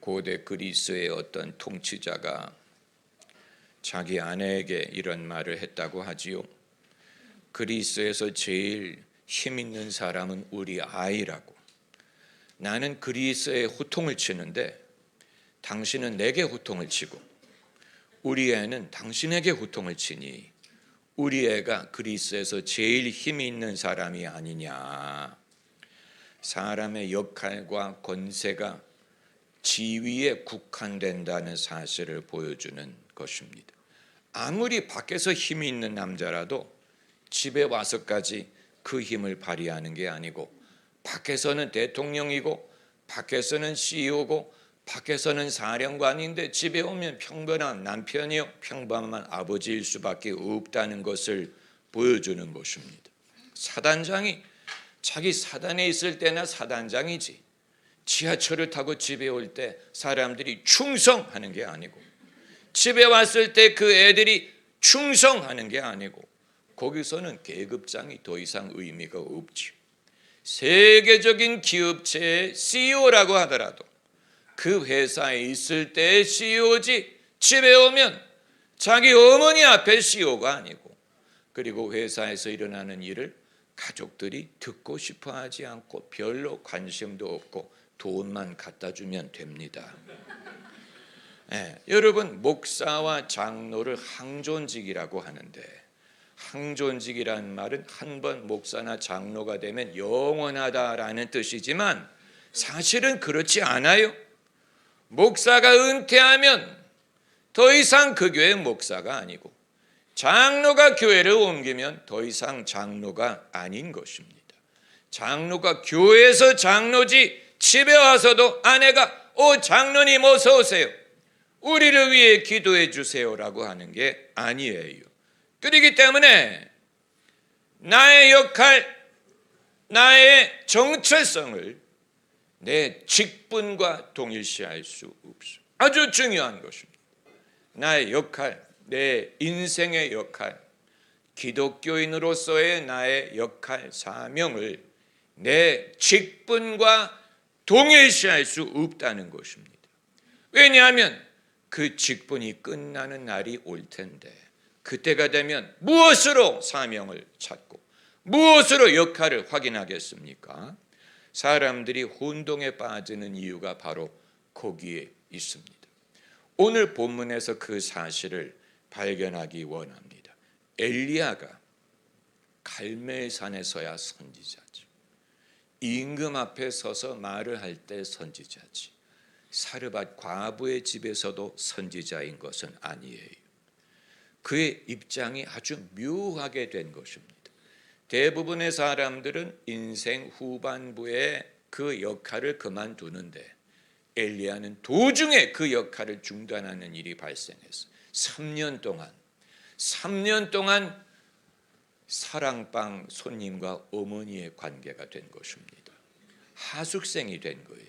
고대 그리스의 어떤 통치자가 자기 아내에게 이런 말을 했다고 하지요. 그리스에서 제일 힘 있는 사람은 우리 아이라고. 나는 그리스에 호통을 치는데 당신은 내게 호통을 치고 우리 애는 당신에게 호통을 치니 우리 애가 그리스에서 제일 힘이 있는 사람이 아니냐. 사람의 역할과 권세가 지위에 국한된다는 사실을 보여주는 것입니다. 아무리 밖에서 힘이 있는 남자라도 집에 와서까지 그 힘을 발휘하는 게 아니고, 밖에서는 대통령이고 밖에서는 CEO고 밖에서는 사령관인데 집에 오면 평범한 남편이요 평범한 아버지일 수밖에 없다는 것을 보여주는 것입니다. 사단장이 자기 사단에 있을 때나 사단장이지, 지하철을 타고 집에 올 때 사람들이 충성하는 게 아니고, 집에 왔을 때 그 애들이 충성하는 게 아니고, 거기서는 계급장이 더 이상 의미가 없지. 세계적인 기업체의 CEO라고 하더라도 그 회사에 있을 때의 CEO지, 집에 오면 자기 어머니 앞에 CEO가 아니고, 그리고 회사에서 일어나는 일을 가족들이 듣고 싶어 하지 않고 별로 관심도 없고 돈만 갖다 주면 됩니다. 여러분, 목사와 장로를 항존직이라고 하는데, 항존직이라는 말은 한 번 목사나 장로가 되면 영원하다라는 뜻이지만 사실은 그렇지 않아요. 목사가 은퇴하면 더 이상 그 교회 목사가 아니고, 장로가 교회를 옮기면 더 이상 장로가 아닌 것입니다. 장로가 교회에서 장로지 집에 와서도 아내가 장로님 어서 오세요, 우리를 위해 기도해 주세요라고 하는 게 아니에요. 그렇기 때문에 나의 역할, 나의 정체성을 내 직분과 동일시할 수 없어요. 아주 중요한 것입니다. 나의 역할, 내 인생의 역할, 기독교인으로서의 나의 역할, 사명을 내 직분과 동일시할 수 없다는 것입니다. 왜냐하면 그 직분이 끝나는 날이 올 텐데, 그때가 되면 무엇으로 사명을 찾고 무엇으로 역할을 확인하겠습니까? 사람들이 혼동에 빠지는 이유가 바로 거기에 있습니다. 오늘 본문에서 그 사실을 발견하기 원합니다. 엘리야가 갈멜산에서야 선지자지, 임금 앞에 서서 말을 할 때 선지자지, 사르밧 과부의 집에서도 선지자인 것은 아니에요. 그의 입장이 아주 묘하게 된 것입니다. 대부분의 사람들은 인생 후반부에 그 역할을 그만두는데, 엘리야는 도중에 그 역할을 중단하는 일이 발생했어요. 3년 동안 사랑방 손님과 어머니의 관계가 된 것입니다. 하숙생이 된 거예요.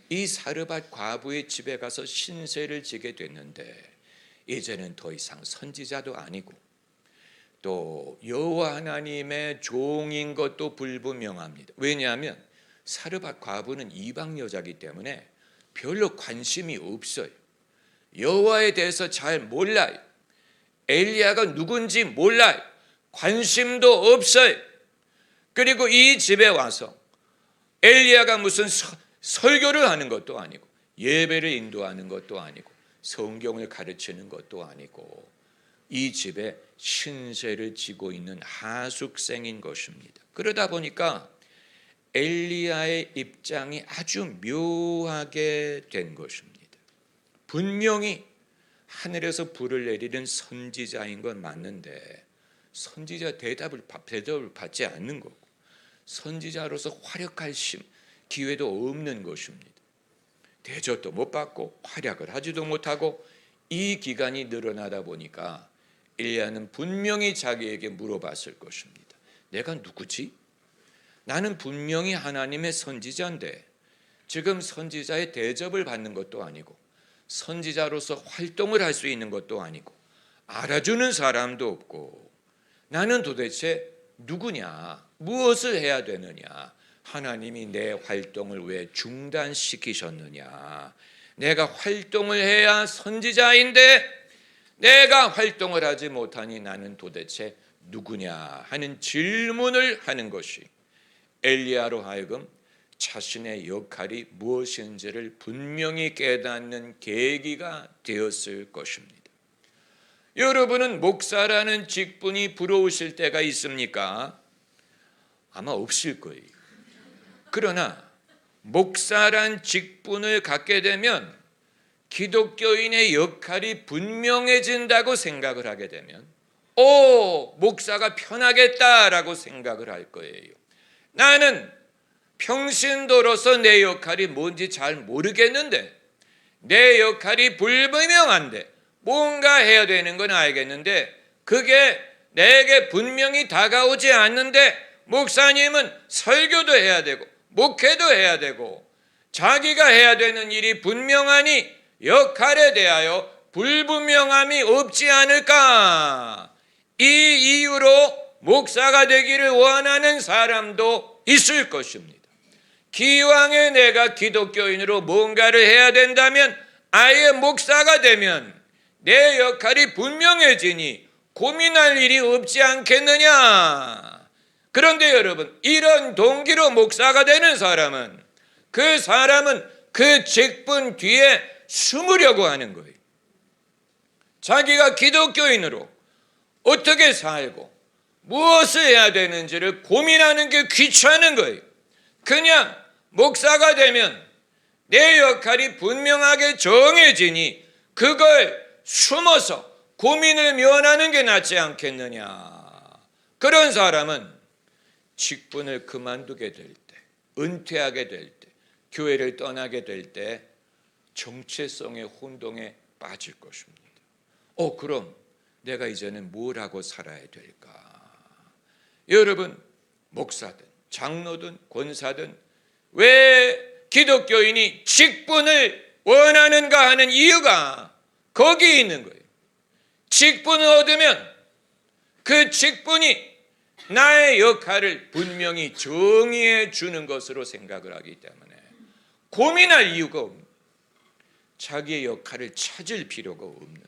이 사르밧 과부의 집에 가서 신세를 지게 됐는데, 이제는 더 이상 선지자도 아니고 또 여호와 하나님의 종인 것도 불분명합니다. 왜냐하면 사르밧 과부는 이방 여자이기 때문에 별로 관심이 없어요. 여호와에 대해서 잘 몰라요. 엘리야가 누군지 몰라요. 관심도 없어요. 그리고 이 집에 와서 엘리야가 무슨 설교를 하는 것도 아니고, 예배를 인도하는 것도 아니고, 성경을 가르치는 것도 아니고, 이 집에 신세를 지고 있는 하숙생인 것입니다. 그러다 보니까 엘리야의 입장이 아주 묘하게 된 것입니다. 분명히 하늘에서 불을 내리는 선지자인 건 맞는데 선지자 대답을 받지 않는 거고, 선지자로서 활약할 기회도 없는 것입니다. 대접도 못 받고 활약을 하지도 못하고, 이 기간이 늘어나다 보니까 엘리야는 분명히 자기에게 물어봤을 것입니다. 내가 누구지? 나는 분명히 하나님의 선지자인데 지금 선지자의 대접을 받는 것도 아니고, 선지자로서 활동을 할 수 있는 것도 아니고, 알아주는 사람도 없고, 나는 도대체 누구냐, 무엇을 해야 되느냐, 하나님이 내 활동을 왜 중단시키셨느냐? 내가 활동을 해야 선지자인데 내가 활동을 하지 못하니 나는 도대체 누구냐 하는 질문을 하는 것이 엘리야로 하여금 자신의 역할이 무엇인지를 분명히 깨닫는 계기가 되었을 것입니다. 여러분은 목사라는 직분이 부러우실 때가 있습니까? 아마 없을 거예요. 그러나 목사란 직분을 갖게 되면 기독교인의 역할이 분명해진다고 생각을 하게 되면 목사가 편하겠다라고 생각을 할 거예요. 나는 평신도로서 내 역할이 뭔지 잘 모르겠는데 내 역할이 불분명한데 뭔가 해야 되는 건 알겠는데 그게 내게 분명히 다가오지 않는데 목사님은 설교도 해야 되고 목회도 해야 되고 자기가 해야 되는 일이 분명하니 역할에 대하여 불분명함이 없지 않을까? 이 이유로 목사가 되기를 원하는 사람도 있을 것입니다. 기왕에 내가 기독교인으로 뭔가를 해야 된다면 아예 목사가 되면 내 역할이 분명해지니 고민할 일이 없지 않겠느냐? 그런데 여러분, 이런 동기로 목사가 되는 사람은 그 직분 뒤에 숨으려고 하는 거예요. 자기가 기독교인으로 어떻게 살고 무엇을 해야 되는지를 고민하는 게 귀찮은 거예요. 그냥 목사가 되면 내 역할이 분명하게 정해지니 그걸 숨어서 고민을 면하는 게 낫지 않겠느냐. 그런 사람은 직분을 그만두게 될 때, 은퇴하게 될 때, 교회를 떠나게 될 때 정체성의 혼동에 빠질 것입니다. 그럼 내가 이제는 뭘 하고 살아야 될까? 여러분, 목사든 장로든 권사든 왜 기독교인이 직분을 원하는가 하는 이유가 거기에 있는 거예요. 직분을 얻으면 그 직분이 나의 역할을 분명히 정의해 주는 것으로 생각을 하기 때문에 고민할 이유가 없는, 자기의 역할을 찾을 필요가 없는 거예요.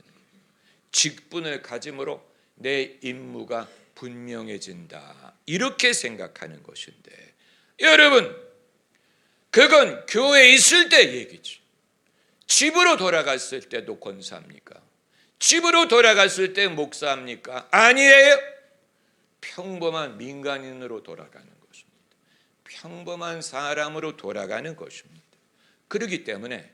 직분을 가짐으로 내 임무가 분명해진다, 이렇게 생각하는 것인데, 여러분, 그건 교회에 있을 때 얘기지. 집으로 돌아갔을 때도 권사합니까? 집으로 돌아갔을 때 목사합니까? 아니에요. 평범한 민간인으로 돌아가는 것입니다. 평범한 사람으로 돌아가는 것입니다. 그렇기 때문에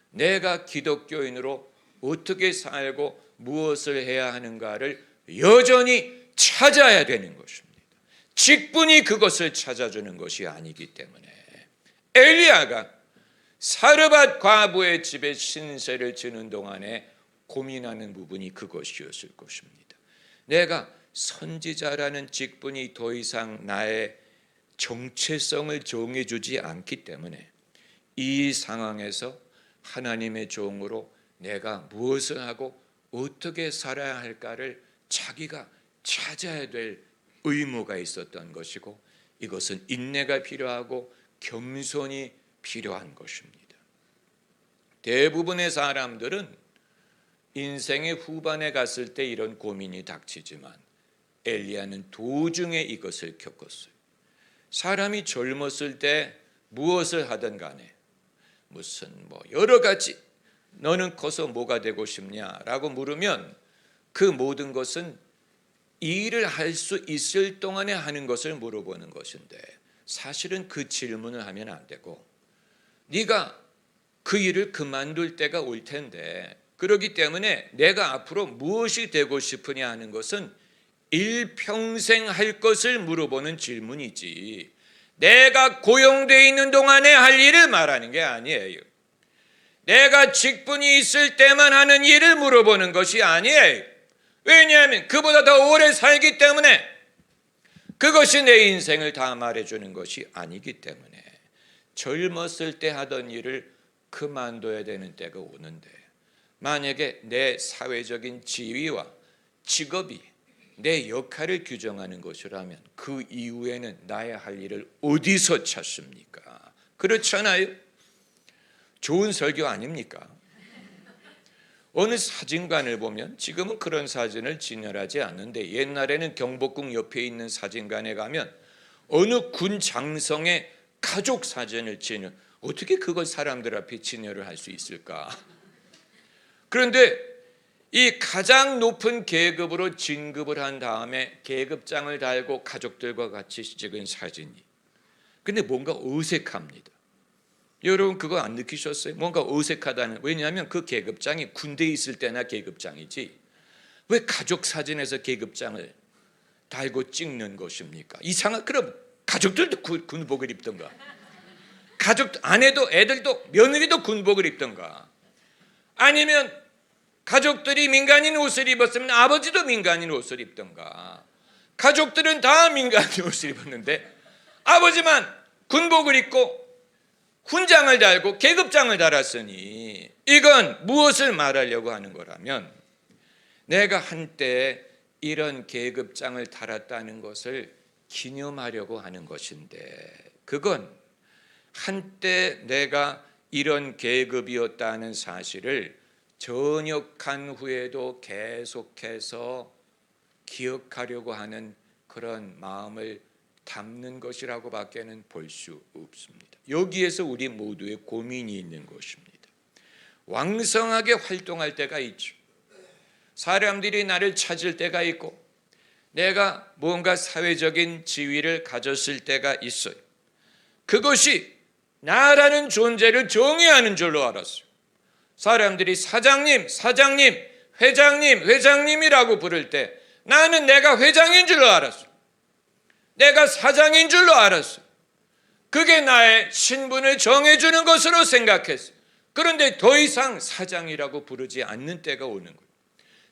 내가 기독교인으로 어떻게 살고 무엇을 해야 하는가를 여전히 찾아야 되는 것입니다. 직분이 그것을 찾아주는 것이 아니기 때문에 엘리야가 사르밧 과부의 집에 신세를 지는 동안에 고민하는 부분이 그것이었을 것입니다. 내가 선지자라는 직분이 더 이상 나의 정체성을 정해주지 않기 때문에 이 상황에서 하나님의 종으로 내가 무엇을 하고 어떻게 살아야 할까를 자기가 찾아야 될 의무가 있었던 것이고, 이것은 인내가 필요하고 겸손이 필요한 것입니다. 대부분의 사람들은 인생의 후반에 갔을 때 이런 고민이 닥치지만 엘리야는 도중에 이것을 겪었어요. 사람이 젊었을 때 무엇을 하든 간에 무슨 여러 가지, 너는 커서 뭐가 되고 싶냐라고 물으면 그 모든 것은 이 일을 할 수 있을 동안에 하는 것을 물어보는 것인데, 사실은 그 질문을 하면 안 되고 네가 그 일을 그만둘 때가 올 텐데, 그렇기 때문에 내가 앞으로 무엇이 되고 싶으냐 하는 것은 일평생 할 것을 물어보는 질문이지, 내가 고용되어 있는 동안에 할 일을 말하는 게 아니에요. 내가 직분이 있을 때만 하는 일을 물어보는 것이 아니에요. 왜냐하면 그보다 더 오래 살기 때문에, 그것이 내 인생을 다 말해주는 것이 아니기 때문에 젊었을 때 하던 일을 그만둬야 되는 때가 오는데, 만약에 내 사회적인 지위와 직업이 내 역할을 규정하는 것이라면 그 이후에는 나의 할 일을 어디서 찾습니까? 그렇잖아요. 좋은 설교 아닙니까? 어느 사진관을 보면 지금은 그런 사진을 진열하지 않는데 옛날에는 경복궁 옆에 있는 사진관에 가면 어느 군 장성의 가족 사진을 진열, 어떻게 그걸 사람들 앞에 진열을 할 수 있을까? 그런데 이 가장 높은 계급으로 진급을 한 다음에 계급장을 달고 가족들과 같이 찍은 사진이, 근데 뭔가 어색합니다. 여러분 그거 안 느끼셨어요? 뭔가 어색하다는. 왜냐하면 그 계급장이 군대에 있을 때나 계급장이지 왜 가족 사진에서 계급장을 달고 찍는 것입니까? 이상한. 그럼 가족들도 군복을 입던가, 가족 아내도 애들도 며느리도 군복을 입던가, 아니면 가족들이 민간인 옷을 입었으면 아버지도 민간인 옷을 입던가. 가족들은 다 민간인 옷을 입었는데 아버지만 군복을 입고 훈장을 달고 계급장을 달았으니 이건 무엇을 말하려고 하는 거라면, 내가 한때 이런 계급장을 달았다는 것을 기념하려고 하는 것인데, 그건 한때 내가 이런 계급이었다는 사실을 전역한 후에도 계속해서 기억하려고 하는 그런 마음을 담는 것이라고 밖에는 볼 수 없습니다. 여기에서 우리 모두의 고민이 있는 것입니다. 왕성하게 활동할 때가 있죠. 사람들이 나를 찾을 때가 있고 내가 뭔가 사회적인 지위를 가졌을 때가 있어요. 그것이 나라는 존재를 정의하는 줄로 알았어요. 사람들이 사장님, 사장님, 회장님, 회장님이라고 부를 때 나는 내가 회장인 줄로 알았어요. 내가 사장인 줄로 알았어요. 그게 나의 신분을 정해주는 것으로 생각했어요. 그런데 더 이상 사장이라고 부르지 않는 때가 오는 거예요.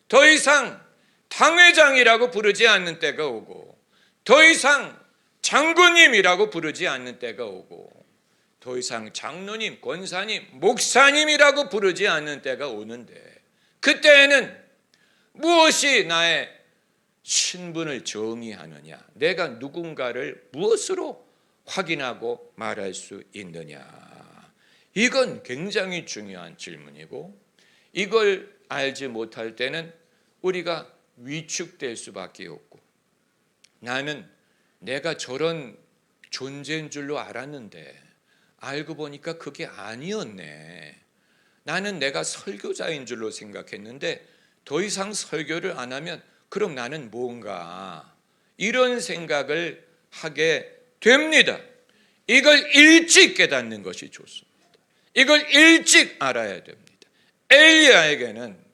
더 이상 당회장이라고 부르지 않는 때가 오고, 더 이상 장군님이라고 부르지 않는 때가 오고, 더 이상 장로님, 권사님, 목사님이라고 부르지 않는 때가 오는데, 그때에는 무엇이 나의 신분을 정의하느냐, 내가 누군가를 무엇으로 확인하고 말할 수 있느냐, 이건 굉장히 중요한 질문이고, 이걸 알지 못할 때는 우리가 위축될 수밖에 없고, 나는 내가 저런 존재인 줄로 알았는데 알고 보니까 그게 아니었네. 나는 내가 설교자인 줄로 생각했는데 더 이상 설교를 안 하면 그럼 나는 뭔가, 이런 생각을 하게 됩니다. 이걸 일찍 깨닫는 것이 좋습니다. 이걸 일찍 알아야 됩니다. 엘리야에게는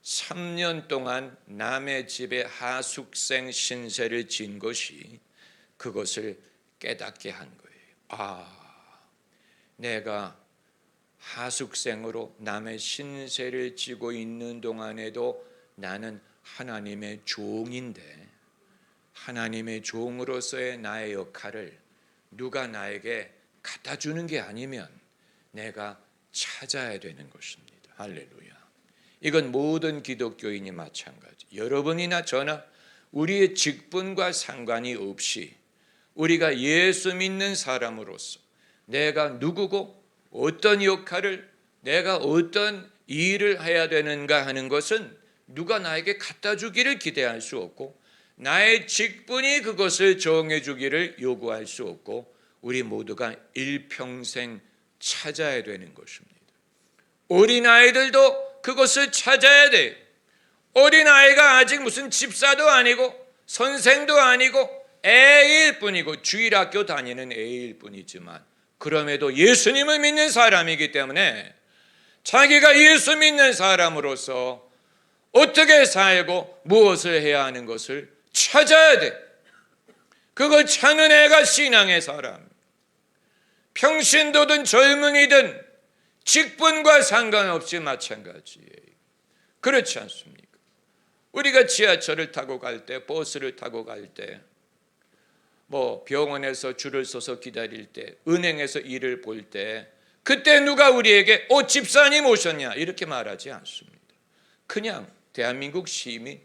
3년 동안 남의 집에 하숙생 신세를 진 것이 그것을 깨닫게 한 거예요. 내가 하숙생으로 남의 신세를 지고 있는 동안에도 나는 하나님의 종인데, 하나님의 종으로서의 나의 역할을 누가 나에게 갖다 주는 게 아니면 내가 찾아야 되는 것입니다. 할렐루야. 이건 모든 기독교인이 마찬가지. 여러분이나 저나 우리의 직분과 상관이 없이 우리가 예수 믿는 사람으로서 내가 누구고 어떤 역할을, 내가 어떤 일을 해야 되는가 하는 것은 누가 나에게 갖다 주기를 기대할 수 없고, 나의 직분이 그것을 정해 주기를 요구할 수 없고, 우리 모두가 일평생 찾아야 되는 것입니다. 어린아이들도 그것을 찾아야 돼요. 어린아이가 아직 무슨 집사도 아니고 선생도 아니고 애일 뿐이고 주일학교 다니는 애일 뿐이지만, 그럼에도 예수님을 믿는 사람이기 때문에 자기가 예수 믿는 사람으로서 어떻게 살고 무엇을 해야 하는 것을 찾아야 돼. 그걸 찾는 애가 신앙의 사람. 평신도든 젊은이든 직분과 상관없이 마찬가지예요. 그렇지 않습니까? 우리가 지하철을 타고 갈 때, 버스를 타고 갈 때, 병원에서 줄을 서서 기다릴 때, 은행에서 일을 볼 때, 그때 누가 우리에게 집사님 오셨냐 이렇게 말하지 않습니다. 그냥 대한민국 시민,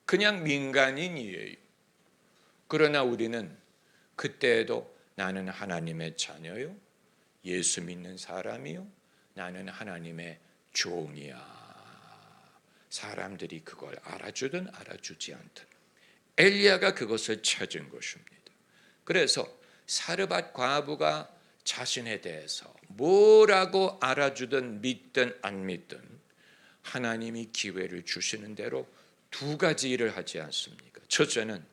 그냥 민간인이에요. 그러나 우리는 그때에도 나는 하나님의 자녀요, 예수 믿는 사람이요, 나는 하나님의 종이야. 사람들이 그걸 알아주든 알아주지 않든 엘리야가 그것을 찾은 것입니다. 그래서 사르밧 과부가 자신에 대해서 뭐라고 알아주든 믿든 안 믿든 하나님이 기회를 주시는 대로 두 가지 일을 하지 않습니까? 첫째는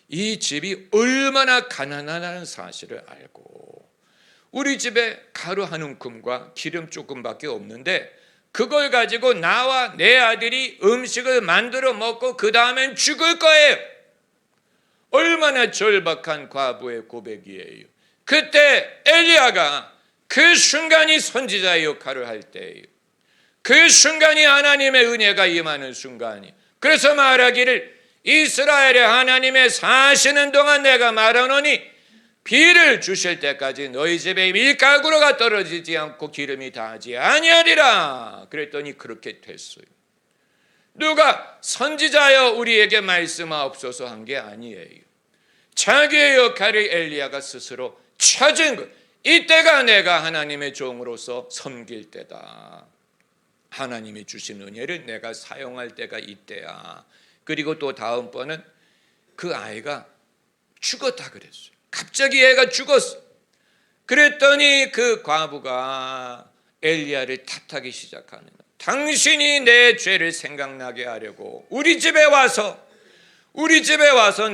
이 집이 얼마나 가난하다는 사실을 알고, 우리 집에 가루 한 움큼과 기름 조금밖에 없는데 그걸 가지고 나와 내 아들이 음식을 만들어 먹고 그 다음엔 죽을 거예요. 얼마나 절박한 과부의 고백이에요. 그때 엘리야가 그 순간이 선지자의 역할을 할 때예요. 그 순간이 하나님의 은혜가 임하는 순간이. 그래서 말하기를 이스라엘의 하나님의 사시는 동안 내가 말하노니 비를 주실 때까지 너희 집에 밀가루가 떨어지지 않고 기름이 다하지 아니하리라. 그랬더니 그렇게 됐어요. 누가 선지자여 우리에게 말씀하옵소서 한 게 아니에요. 자기의 역할을 엘리야가 스스로 찾은 것. 이때가 내가 하나님의 종으로서 섬길 때다. 하나님이 주신 은혜를 내가 사용할 때가 이때야. 그리고 또 다음번은 그 아이가 죽었다 그랬어요. 갑자기 애가 죽었어. 그랬더니 그 과부가 엘리야를 탓하기 시작하는 거예요. 당신이 내 죄를 생각나게 하려고 우리 집에 와서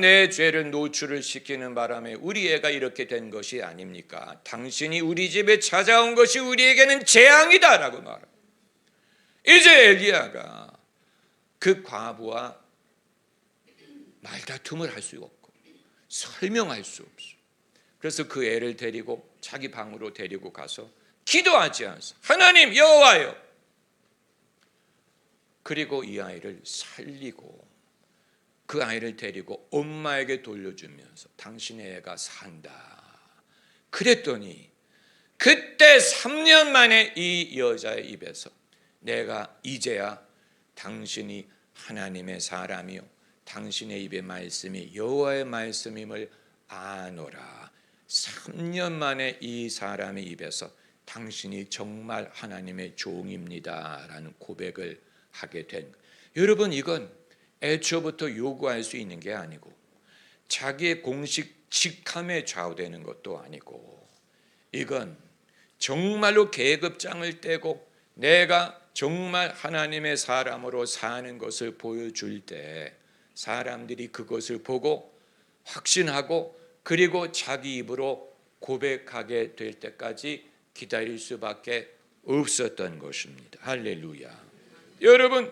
내 죄를 노출을 시키는 바람에 우리 애가 이렇게 된 것이 아닙니까? 당신이 우리 집에 찾아온 것이 우리에게는 재앙이다라고 말합니다. 이제 엘리야가 그 과부와 말다툼을 할 수 없고 설명할 수 없어. 그래서 그 애를 데리고 자기 방으로 데리고 가서 기도하지 않았어. 하나님 여호와여. 그리고 이 아이를 살리고 그 아이를 데리고 엄마에게 돌려주면서 당신의 애가 산다. 그랬더니 그때 3년 만에 이 여자의 입에서 내가 이제야 당신이 하나님의 사람이요 당신의 입의 말씀이 여호와의 말씀임을 아노라. 3년 만에 이 사람의 입에서 당신이 정말 하나님의 종입니다 라는 고백을 하게 된. 여러분, 이건 애초부터 요구할 수 있는 게 아니고 자기의 공식 직함에 좌우되는 것도 아니고, 이건 정말로 계급장을 떼고 내가 정말 하나님의 사람으로 사는 것을 보여줄 때 사람들이 그것을 보고 확신하고 그리고 자기 입으로 고백하게 될 때까지 기다릴 수밖에 없었던 것입니다. 할렐루야. 여러분,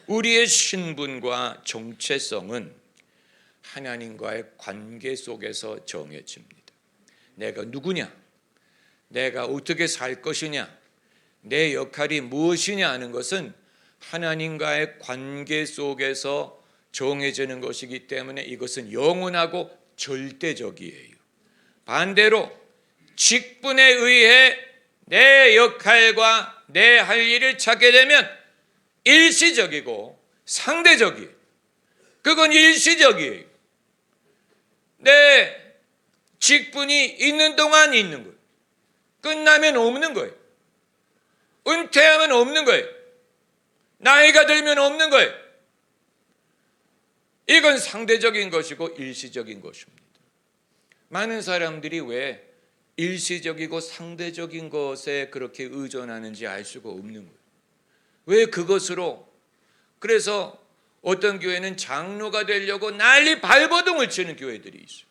우리의 신분과 정체성은 하나님과의 관계 속에서 정해집니다. 내가 누구냐, 내가 어떻게 살 것이냐, 내 역할이 무엇이냐 하는 것은 하나님과의 관계 속에서 정해지는 것이기 때문에 이것은 영원하고 절대적이에요. 반대로 직분에 의해 내 역할과 내 할 일을 찾게 되면 일시적이고 상대적이에요. 그건 일시적이에요. 내 직분이 있는 동안 있는 거예요. 끝나면 없는 거예요. 은퇴하면 없는 거예요. 나이가 들면 없는 거예요. 이건 상대적인 것이고 일시적인 것입니다. 많은 사람들이 왜 일시적이고 상대적인 것에 그렇게 의존하는지 알 수가 없는 거예요. 왜 그것으로, 그래서 어떤 교회는 장로가 되려고 난리 발버둥을 치는 교회들이 있어요.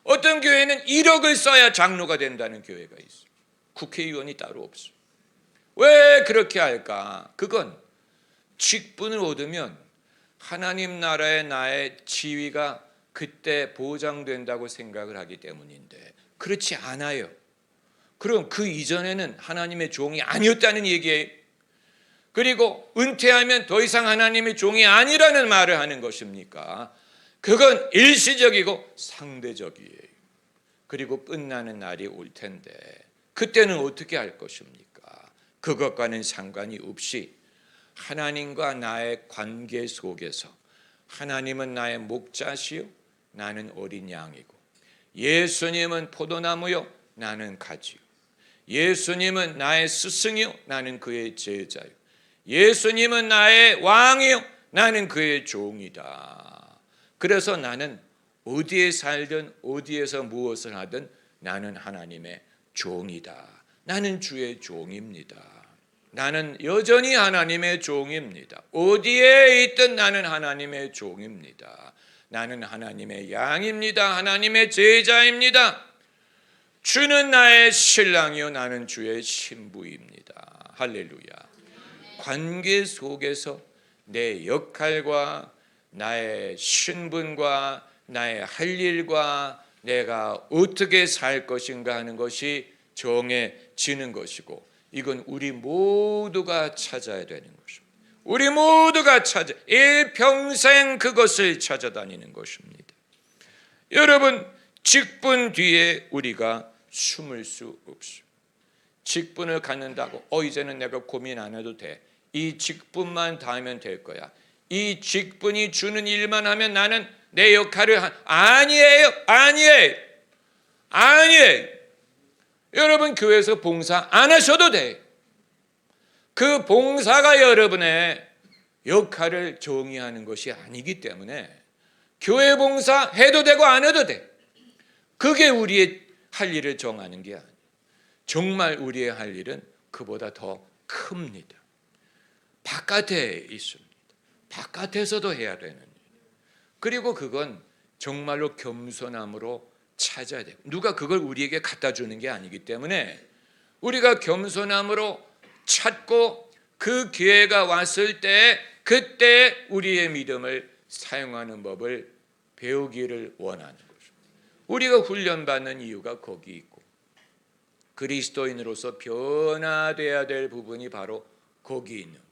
어떤 교회는 1억을 써야 장로가 된다는 교회가 있어요. 국회의원이 따로 없어요. 왜 그렇게 할까? 그건 직분을 얻으면 하나님 나라의 나의 지위가 그때 보장된다고 생각을 하기 때문인데 그렇지 않아요. 그럼 그 이전에는 하나님의 종이 아니었다는 얘기예요. 그리고 은퇴하면 더 이상 하나님의 종이 아니라는 말을 하는 것입니까? 그건 일시적이고 상대적이에요. 그리고 끝나는 날이 올 텐데 그때는 어떻게 할 것입니까? 그것과는 상관이 없이 하나님과 나의 관계 속에서 하나님은 나의 목자시요 나는 어린 양이고, 예수님은 포도나무요 나는 가지요, 예수님은 나의 스승이요 나는 그의 제자요, 예수님은 나의 왕이요 나는 그의 종이다. 그래서 나는 어디에 살든 어디에서 무엇을 하든 나는 하나님의 종이다. 나는 주의 종입니다. 나는 여전히 하나님의 종입니다. 어디에 있든 나는 하나님의 종입니다. 나는 하나님의 양입니다. 하나님의 제자입니다. 주는 나의 신랑이요 나는 주의 신부입니다. 할렐루야. 관계 속에서 내 역할과 나의 신분과 나의 할 일과 내가 어떻게 살 것인가 하는 것이 정해지는 것이고, 이건 우리 모두가 찾아야 되는 것입니다. 우리 모두가 일평생 그것을 찾아다니는 것입니다. 여러분, 직분 뒤에 우리가 숨을 수 없어요. 직분을 갖는다고 이제는 내가 고민 안 해도 돼, 이 직분만 다 하면 될 거야, 이 직분이 주는 일만 하면 나는 내 역할을 아니에요. 여러분, 교회에서 봉사 안 하셔도 돼. 그 봉사가 여러분의 역할을 정의하는 것이 아니기 때문에 교회 봉사 해도 되고 안 해도 돼. 그게 우리의 할 일을 정하는 게 아니에요. 정말 우리의 할 일은 그보다 더 큽니다. 바깥에 있습니다. 바깥에서도 해야 되는 일. 그리고 그건 정말로 겸손함으로 찾아야 돼요. 누가 그걸 우리에게 갖다 주는 게 아니기 때문에 우리가 겸손함으로 찾고 그 기회가 왔을 때 그때 우리의 믿음을 사용하는 법을 배우기를 원하는 거죠. 우리가 훈련받는 이유가 거기 있고, 그리스도인으로서 변화돼야 될 부분이 바로 거기 있는 거예요.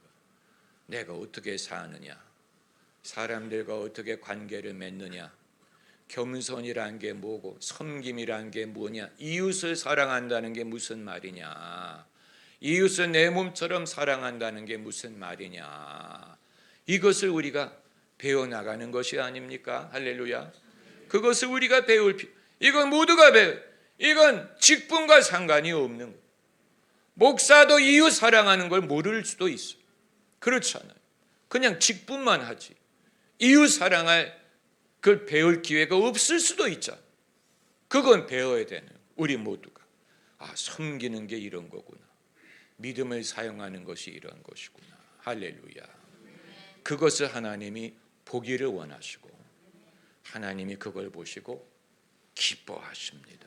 내가 어떻게 사느냐, 사람들과 어떻게 관계를 맺느냐, 겸손이란 게 뭐고 섬김이란 게 뭐냐, 이웃을 사랑한다는 게 무슨 말이냐, 이웃을 내 몸처럼 사랑한다는 게 무슨 말이냐, 이것을 우리가 배워나가는 것이 아닙니까? 할렐루야. 그것을 우리가 배울 이건 모두가 이건 직분과 상관이 없는 거예요. 목사도 이웃 사랑하는 걸 모를 수도 있어요. 그렇잖아요. 그냥 직분만 하지 이웃 사랑할 그걸 배울 기회가 없을 수도 있잖아요. 그건 배워야 되는, 우리 모두가 섬기는 게 이런 거구나, 믿음을 사용하는 것이 이런 것이구나. 할렐루야. 그것을 하나님이 보기를 원하시고 하나님이 그걸 보시고 기뻐하십니다.